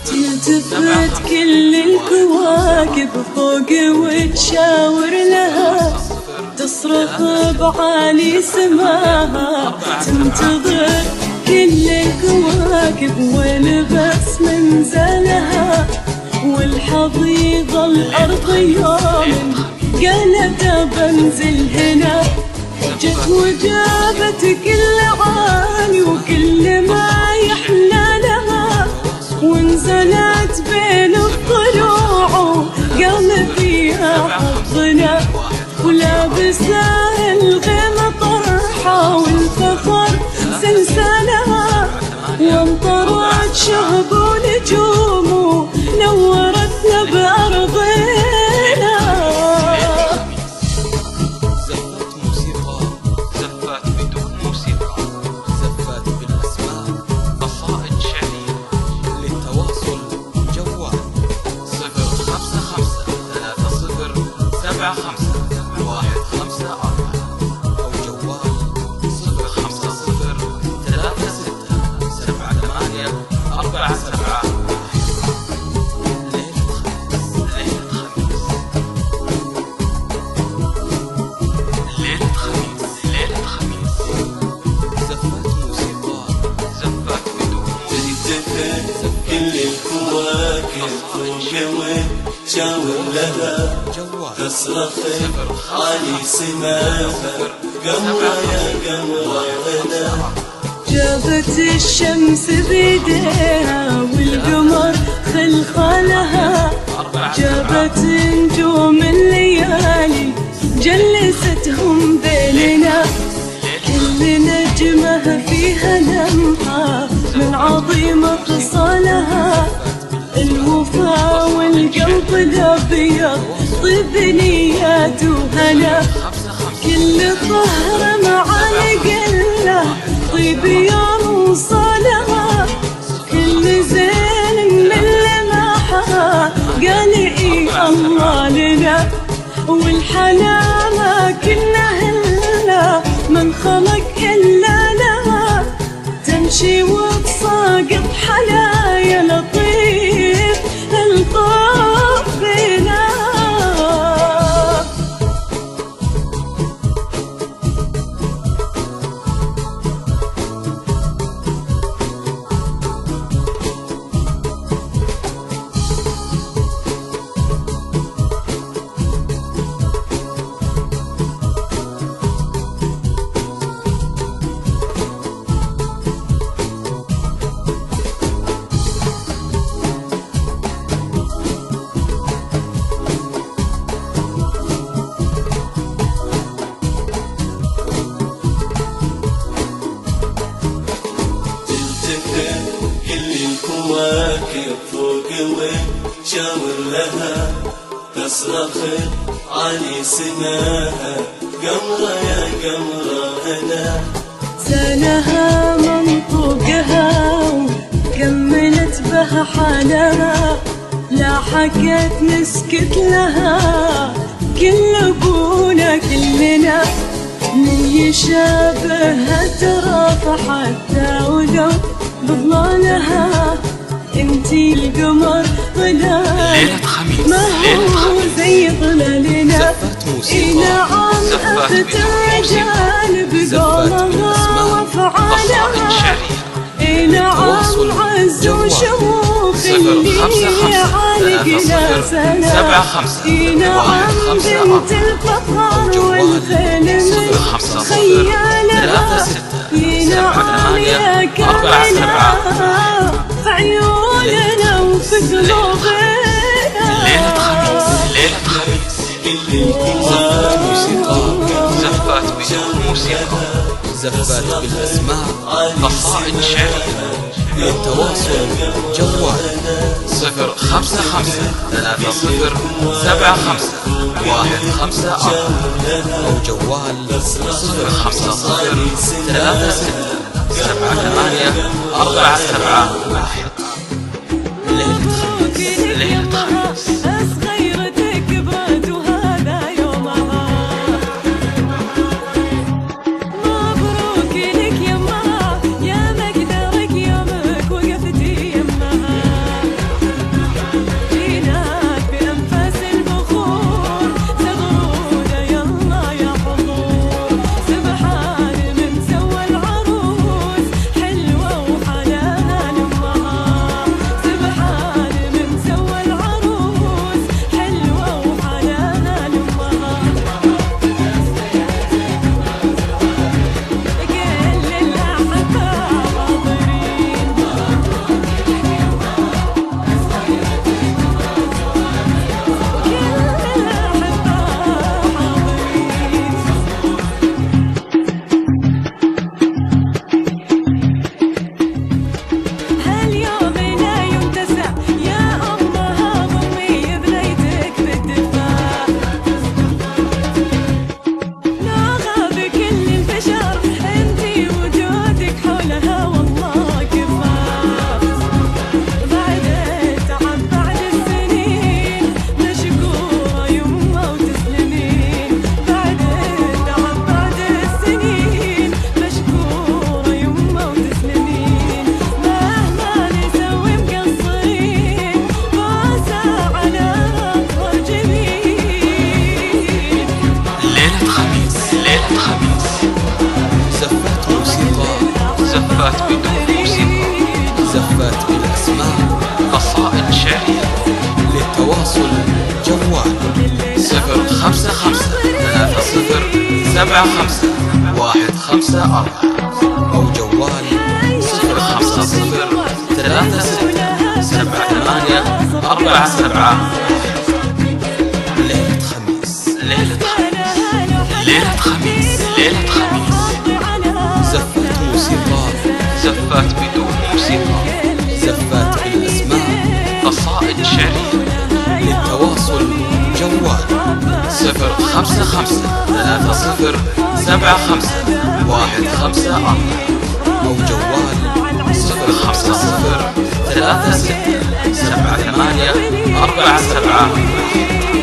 تلتفت كل الكواكب فوق وتشاور لها، تصرخ بعالي سماها، تنتظر كل الكواكب ولبس منزلها، والحضيض الأرض يوم قالت بنزل هنا، جت وجابت كل عالي وكل ما يحلى لها، ونزلت بين الضلوع وقام فيها حظنا، ولابسة الغيم طرحة والفخر سلسلها، وامطرت شهب ونجوم نورتنا بأرضنا. زفت موسيقى، زفت بدون موسيقى، زفت بالأسماء، قصائد شعرية للتواصل جوال 055 30 75 154 أو جوال 050 36 78 47. كل الكواكب فوق وتشاور لها، تصرخ عالي سماها، قمرة يا قمرة هنا. جابت الشمس بيديها والقمر خلخالها، جابت نجوم الليالي جلستهم بيننا، كل نجمة فيها لمحة من عظيم خصالها، الوفا والقلب الأبيض طيب نيات وهنا، كل طهر مع القلة طيب يوم وصالها، كل زين من لمحها قال إيه الله لنا، والحلا ما كنا هلا من خلق إلا لها، تمشي وتساقط حلايا لطيف الطف بنا. الكواكب فوق وتشاور لها، تصرخ عالي سماها، قمرة يا قمرة هنا. سالها منطوقها وكملت بها حالها، لا حكت نسكت لها كل ابونا كلنا، من يشابهها ترى فحتى ولو بضلالها، انتي القمر ظلال ما هو زي ظلالنا. اي نعم اخت الرجال بقولها وافعالها، اي نعم عز وشموخ اللي عالقنا سنة، اي نعم بنت الفخر والخيل من خيالها، اي نعم يا كاملة في عيوننا وفي قلوبنا. زفت موسيقى، زفت بدون موسيقى، زفت بالأسماء، قصائد شعرية للتواصل جوال 055 30 75 154 أو جوال 050 36 78 47. ليلة خميس مبروك لك يما، يا مقدرك يومك وقفتي يمها. 75 15 4 أو جوال 050 36 78 47. ليلة خميس زفات موسيقار، زفات بدون موسيقى، زفات بالأسماء، قصائد شعرية. للتواصل جوال 055 30 75 154 أو جوال 050 36 78 47.